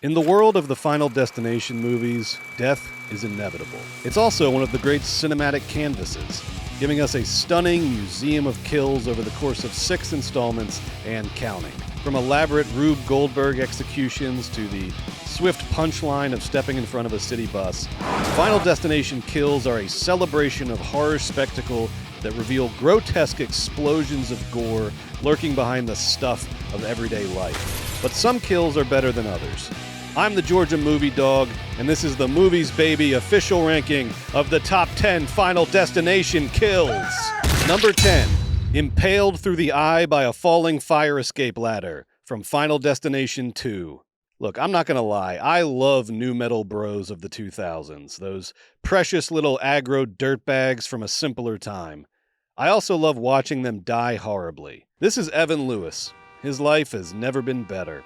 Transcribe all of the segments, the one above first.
In the world of the Final Destination movies, death is inevitable. It's also one of the great cinematic canvases, giving us a stunning museum of kills over the course of 6 installments and counting. From elaborate Rube Goldberg executions to the swift punchline of stepping in front of a city bus, Final Destination kills are a celebration of horror spectacle that reveal grotesque explosions of gore lurking behind the stuff of everyday life. But some kills are better than others. I'm the Georgia Movie Dawg, and this is the Movies Baby official ranking of the top 10 Final Destination kills. Number 10, Impaled through the eye by a falling fire escape ladder from Final Destination 2. Look, I'm not gonna lie, I love nu metal bros of the 2000s, those precious little aggro dirtbags from a simpler time. I also love watching them die horribly. This is Evan Lewis. His life has never been better.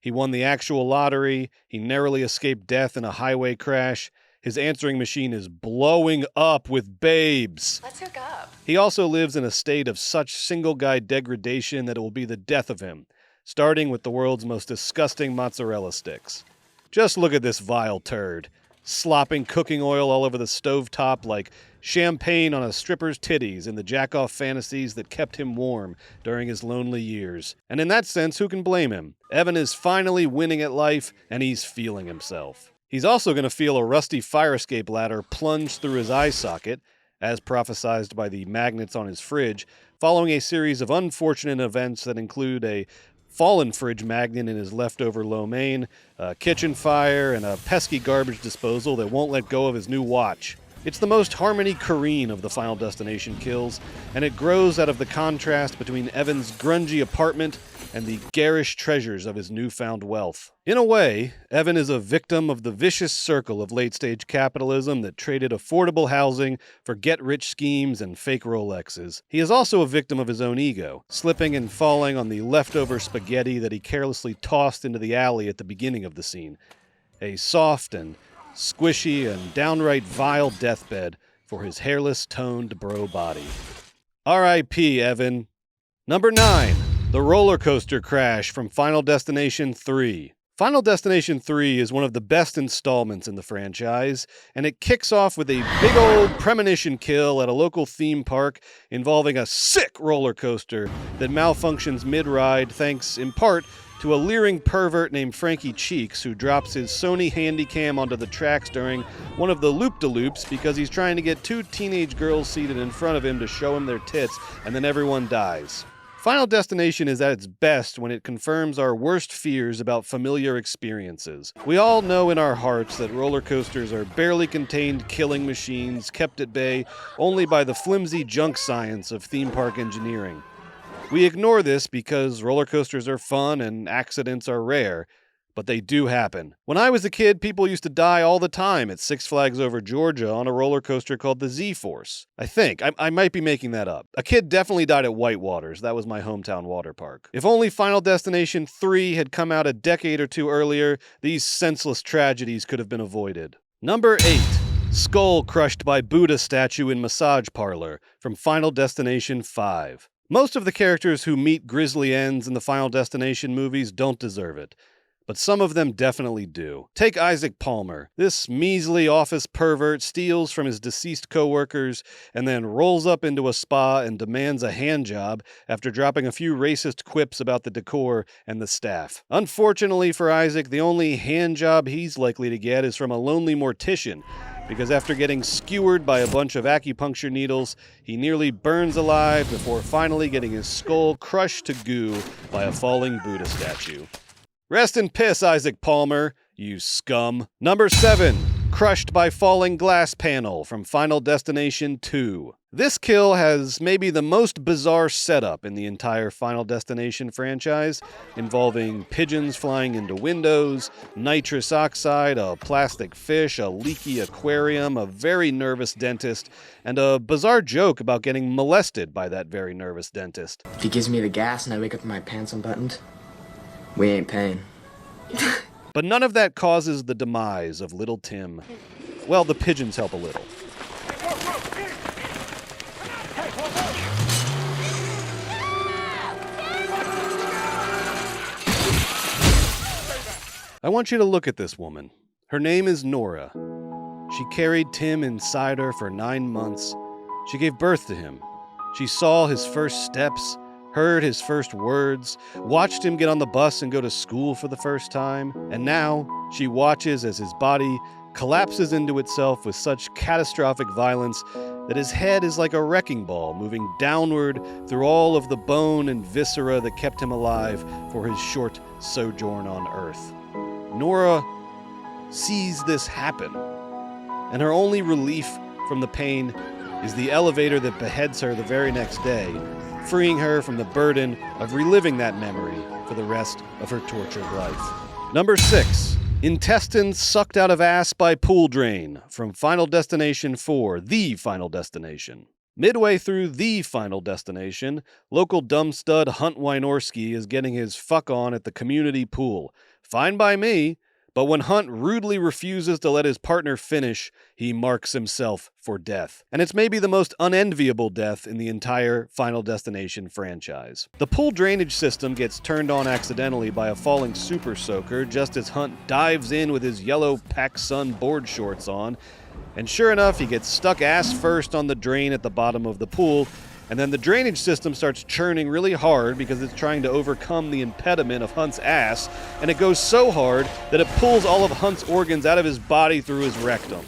He won the actual lottery, he narrowly escaped death in a highway crash, his answering machine is blowing up with babes. Let's hook up. He also lives in a state of such single-guy degradation that it will be the death of him, starting with the world's most disgusting mozzarella sticks. Just look at this vile turd, slopping cooking oil all over the stovetop like champagne on a stripper's titties in the jack-off fantasies that kept him warm during his lonely years. And in that sense, who can blame him? Evan is finally winning at life, and he's feeling himself. He's also going to feel a rusty fire escape ladder plunge through his eye socket, as prophesized by the magnets on his fridge, following a series of unfortunate events that include a fallen fridge magnet in his leftover lo mein, a kitchen fire, and a pesky garbage disposal that won't let go of his new watch. It's the most Harmony Korine of the Final Destination kills, and it grows out of the contrast between Evan's grungy apartment and the garish treasures of his newfound wealth. In a way, Evan is a victim of the vicious circle of late-stage capitalism that traded affordable housing for get-rich schemes and fake Rolexes. He is also a victim of his own ego, slipping and falling on the leftover spaghetti that he carelessly tossed into the alley at the beginning of the scene. A soft and squishy and downright vile deathbed for his hairless, toned bro body. R.I.P. Evan. Number 9. The roller coaster crash from Final Destination 3. Final Destination 3 is one of the best installments in the franchise, and it kicks off with a big old premonition kill at a local theme park involving a sick roller coaster that malfunctions mid-ride thanks, in part, to a leering pervert named Frankie Cheeks who drops his Sony Handycam onto the tracks during one of the loop-de-loops because he's trying to get 2 teenage girls seated in front of him to show him their tits, and then everyone dies. Final Destination is at its best when it confirms our worst fears about familiar experiences. We all know in our hearts that roller coasters are barely contained killing machines kept at bay only by the flimsy junk science of theme park engineering. We ignore this because roller coasters are fun and accidents are rare, but they do happen. When I was a kid, people used to die all the time at Six Flags Over Georgia on a roller coaster called the Z-Force. I think. I might be making that up. A kid definitely died at Whitewaters. That was my hometown water park. If only Final Destination 3 had come out a decade or two earlier, these senseless tragedies could have been avoided. Number 8. Skull crushed by Buddha statue in massage parlor from Final Destination 5. Most of the characters who meet grisly ends in the Final Destination movies don't deserve it, but some of them definitely do. Take Isaac Palmer. This measly office pervert steals from his deceased coworkers and then rolls up into a spa and demands a hand job after dropping a few racist quips about the decor and the staff. Unfortunately for Isaac, the only hand job he's likely to get is from a lonely mortician, because after getting skewered by a bunch of acupuncture needles, he nearly burns alive before finally getting his skull crushed to goo by a falling Buddha statue. Rest in piss, Isaac Palmer, you scum. Number 7. Crushed by falling glass panel from Final Destination 2. This kill has maybe the most bizarre setup in the entire Final Destination franchise, involving pigeons flying into windows, nitrous oxide, a plastic fish, a leaky aquarium, a very nervous dentist, and a bizarre joke about getting molested by that very nervous dentist. If he gives me the gas and I wake up with my pants unbuttoned, we ain't paying. But none of that causes the demise of little Tim. Well, the pigeons help a little. I want you to look at this woman. Her name is Nora. She carried Tim inside her for 9 months. She gave birth to him. She saw his first steps, heard his first words, watched him get on the bus and go to school for the first time, and now she watches as his body collapses into itself with such catastrophic violence that his head is like a wrecking ball moving downward through all of the bone and viscera that kept him alive for his short sojourn on Earth. Nora sees this happen, and her only relief from the pain is the elevator that beheads her the very next day, freeing her from the burden of reliving that memory for the rest of her tortured life. Number 6. Intestines sucked out of ass by pool drain from Final Destination 4, The Final Destination. Midway through The Final Destination, local dumb stud Hunt Wynorski is getting his fuck on at the community pool. Fine by me, but when Hunt rudely refuses to let his partner finish, he marks himself for death. And it's maybe the most unenviable death in the entire Final Destination franchise. The pool drainage system gets turned on accidentally by a falling super soaker just as Hunt dives in with his yellow PacSun board shorts on, and sure enough, he gets stuck ass first on the drain at the bottom of the pool, and then the drainage system starts churning really hard because it's trying to overcome the impediment of Hunt's ass, and it goes so hard that it pulls all of Hunt's organs out of his body through his rectum.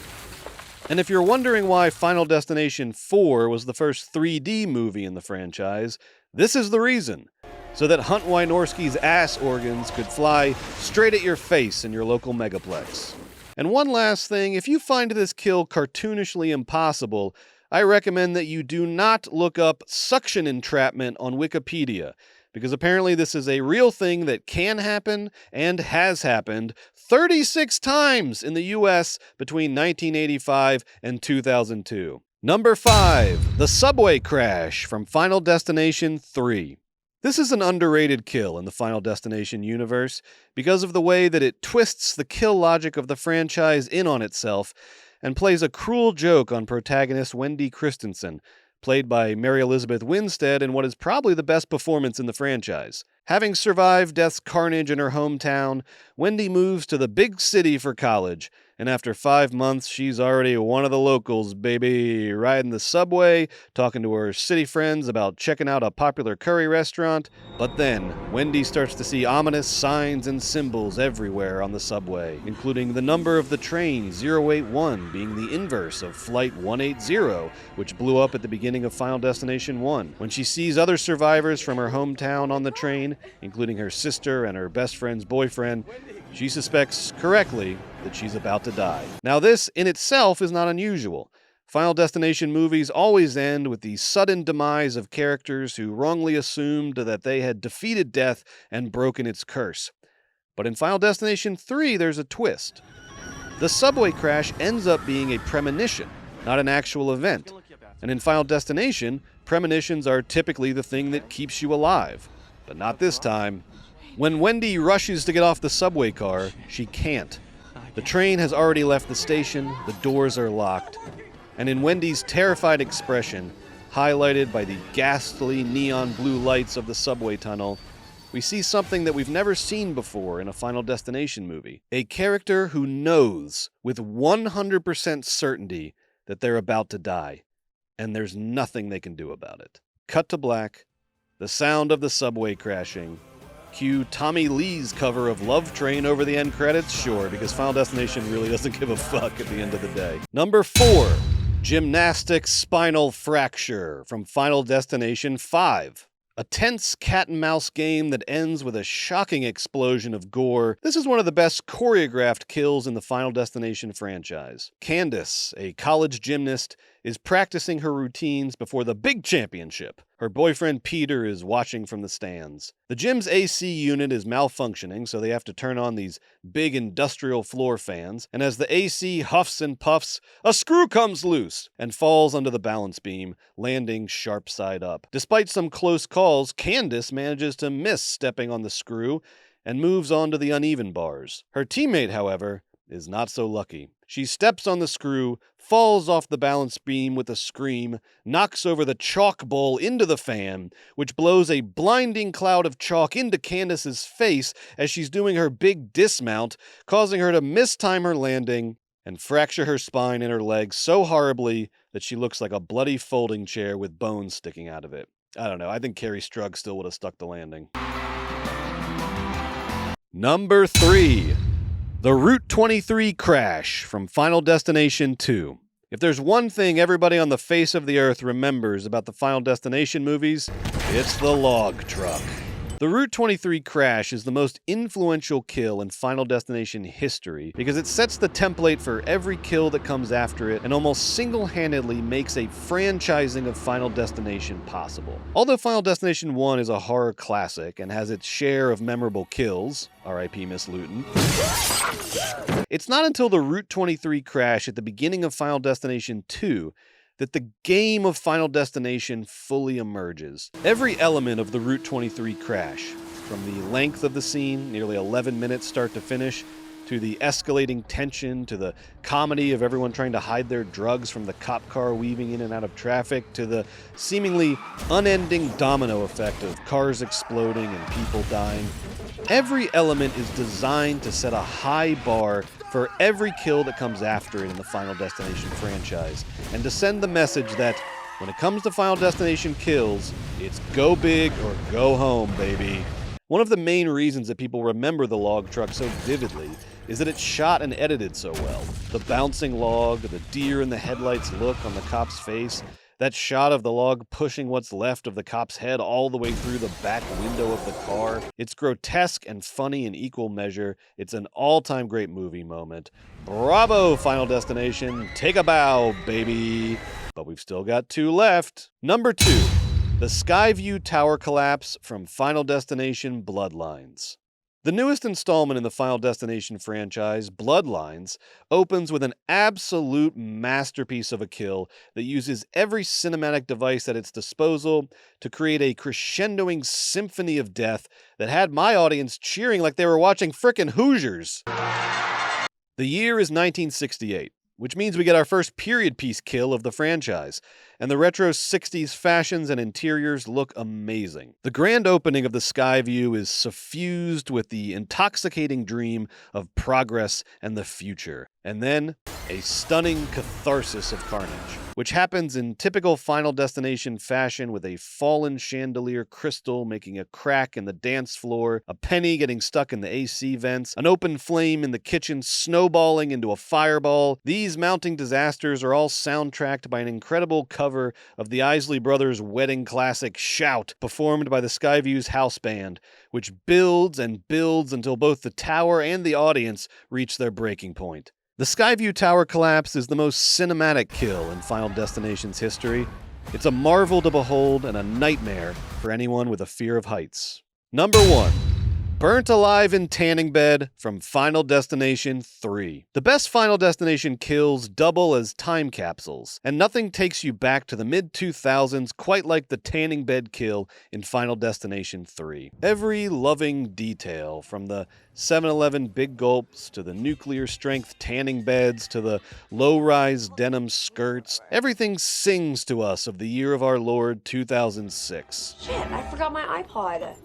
And if you're wondering why Final Destination 4 was the first 3D movie in the franchise, this is the reason. So that Hunt Wynorski's ass organs could fly straight at your face in your local megaplex. And one last thing, if you find this kill cartoonishly impossible, I recommend that you do not look up suction entrapment on Wikipedia, because apparently this is a real thing that can happen and has happened 36 times in the US between 1985 and 2002. Number 5. The Subway Crash from Final Destination 3. This is an underrated kill in the Final Destination universe because of the way that it twists the kill logic of the franchise in on itself and plays a cruel joke on protagonist Wendy Christensen, played by Mary Elizabeth Winstead in what is probably the best performance in the franchise. Having survived death's carnage in her hometown, Wendy moves to the big city for college, and after 5 months, she's already one of the locals, baby, riding the subway, talking to her city friends about checking out a popular curry restaurant. But then, Wendy starts to see ominous signs and symbols everywhere on the subway, including the number of the train 081 being the inverse of Flight 180, which blew up at the beginning of Final Destination 1. When she sees other survivors from her hometown on the train, including her sister and her best friend's boyfriend, she suspects correctly that she's about to die. Now this in itself is not unusual. Final Destination movies always end with the sudden demise of characters who wrongly assumed that they had defeated death and broken its curse. But in Final Destination 3, there's a twist. The subway crash ends up being a premonition, not an actual event. And in Final Destination, premonitions are typically the thing that keeps you alive. But not this time. When Wendy rushes to get off the subway car, she can't. The train has already left the station, the doors are locked, and in Wendy's terrified expression, highlighted by the ghastly neon blue lights of the subway tunnel, we see something that we've never seen before in a Final Destination movie. A character who knows with 100% certainty that they're about to die, and there's nothing they can do about it. Cut to black, the sound of the subway crashing. Cue Tommy Lee's cover of Love Train over the end credits? Sure, because Final Destination really doesn't give a fuck at the end of the day. Number 4. Gymnastics Spinal Fracture from Final Destination 5. A tense cat-and-mouse game that ends with a shocking explosion of gore. This is one of the best choreographed kills in the Final Destination franchise. Candace, a college gymnast, is practicing her routines before the big championship. Her boyfriend Peter is watching from the stands. The gym's AC unit is malfunctioning, so they have to turn on these big industrial floor fans, and as the AC huffs and puffs, a screw comes loose and falls under the balance beam, landing sharp side up. Despite some close calls, Candace manages to miss stepping on the screw and moves on to the uneven bars. Her teammate, however, is not so lucky. She steps on the screw, falls off the balance beam with a scream, knocks over the chalk bowl into the fan, which blows a blinding cloud of chalk into Candace's face as she's doing her big dismount, causing her to mistime her landing and fracture her spine and her legs so horribly that she looks like a bloody folding chair with bones sticking out of it. I don't know, I think Carrie Strug still would have stuck the landing. Number 3. The Route 23 crash from Final Destination 2. If there's one thing everybody on the face of the earth remembers about the Final Destination movies, it's the log truck. The Route 23 crash is the most influential kill in Final Destination history because it sets the template for every kill that comes after it and almost single-handedly makes a franchising of Final Destination possible. Although Final Destination 1 is a horror classic and has its share of memorable kills, R.I.P. Miss Luton, it's not until the Route 23 crash at the beginning of Final Destination 2 that the game of Final Destination fully emerges. Every element of the Route 23 crash, from the length of the scene, nearly 11 minutes start to finish, to the escalating tension, to the comedy of everyone trying to hide their drugs from the cop car weaving in and out of traffic, to the seemingly unending domino effect of cars exploding and people dying. Every element is designed to set a high bar for every kill that comes after it in the Final Destination franchise, and to send the message that when it comes to Final Destination kills, it's go big or go home, baby. One of the main reasons that people remember the log truck so vividly is that it's shot and edited so well. The bouncing log, the deer in the headlights look on the cop's face, that shot of the log pushing what's left of the cop's head all the way through the back window of the car. It's grotesque and funny in equal measure. It's an all-time great movie moment. Bravo, Final Destination. Take a bow, baby. But we've still got 2 left. Number 2, the Skyview Tower Collapse from Final Destination Bloodlines. The newest installment in the Final Destination franchise, Bloodlines, opens with an absolute masterpiece of a kill that uses every cinematic device at its disposal to create a crescendoing symphony of death that had my audience cheering like they were watching frickin' Hoosiers. The year is 1968, which means we get our first period piece kill of the franchise, and the retro 60s fashions and interiors look amazing. The grand opening of the Skyview is suffused with the intoxicating dream of progress and the future, and then a stunning catharsis of carnage, which happens in typical Final Destination fashion with a fallen chandelier crystal making a crack in the dance floor, a penny getting stuck in the AC vents, an open flame in the kitchen snowballing into a fireball. These mounting disasters are all soundtracked by an incredible cover of the Isley Brothers' wedding classic Shout, performed by the Skyview's house band, which builds and builds until both the tower and the audience reach their breaking point. The Skyview Tower Collapse is the most cinematic kill in Final Destination's history. It's a marvel to behold and a nightmare for anyone with a fear of heights. Number 1. Burnt alive in tanning bed from Final Destination 3. The best Final Destination kills double as time capsules, and nothing takes you back to the mid-2000s quite like the tanning bed kill in Final Destination 3. Every loving detail, from the 7-Eleven big gulps to the nuclear-strength tanning beds to the low-rise denim skirts, everything sings to us of the year of our Lord 2006. Shit, I forgot my iPod.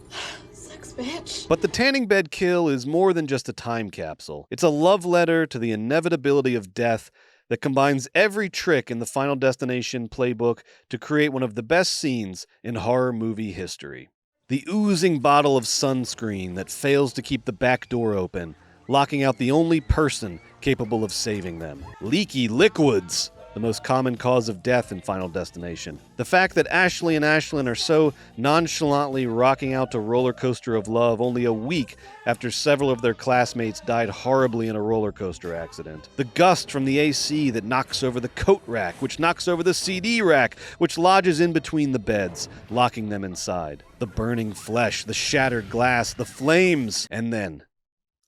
Bitch. But the tanning bed kill is more than just a time capsule. It's a love letter to the inevitability of death that combines every trick in the Final Destination playbook to create one of the best scenes in horror movie history. The oozing bottle of sunscreen that fails to keep the back door open, locking out the only person capable of saving them. Leaky liquids, the most common cause of death in Final Destination. The fact that Ashley and Ashlyn are so nonchalantly rocking out to Roller Coaster of Love only a week after several of their classmates died horribly in a roller coaster accident. The gust from the AC that knocks over the coat rack, which knocks over the CD rack, which lodges in between the beds, locking them inside. The burning flesh, the shattered glass, the flames, and then,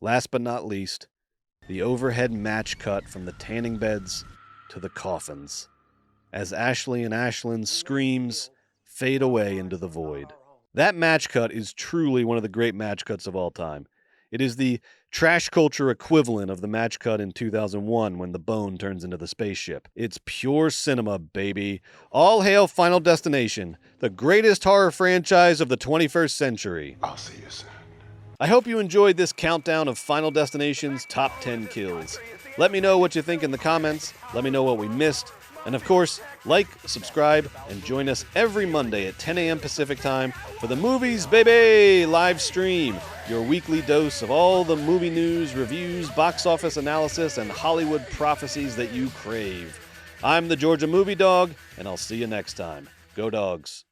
last but not least, the overhead match cut from the tanning beds to the coffins, as Ashley and Ashlyn's screams fade away into the void. That match cut is truly one of the great match cuts of all time. It is the trash culture equivalent of the match cut in 2001 when the bone turns into the spaceship. It's pure cinema, baby. All hail Final Destination, the greatest horror franchise of the 21st century. I'll see you soon. I hope you enjoyed this countdown of Final Destination's top 10 kills. Let me know what you think in the comments. Let me know what we missed. And of course, like, subscribe, and join us every Monday at 10 a.m. Pacific Time for the Movies Baby live stream, your weekly dose of all the movie news, reviews, box office analysis, and Hollywood prophecies that you crave. I'm the Georgia Movie Dawg, and I'll see you next time. Go Dogs.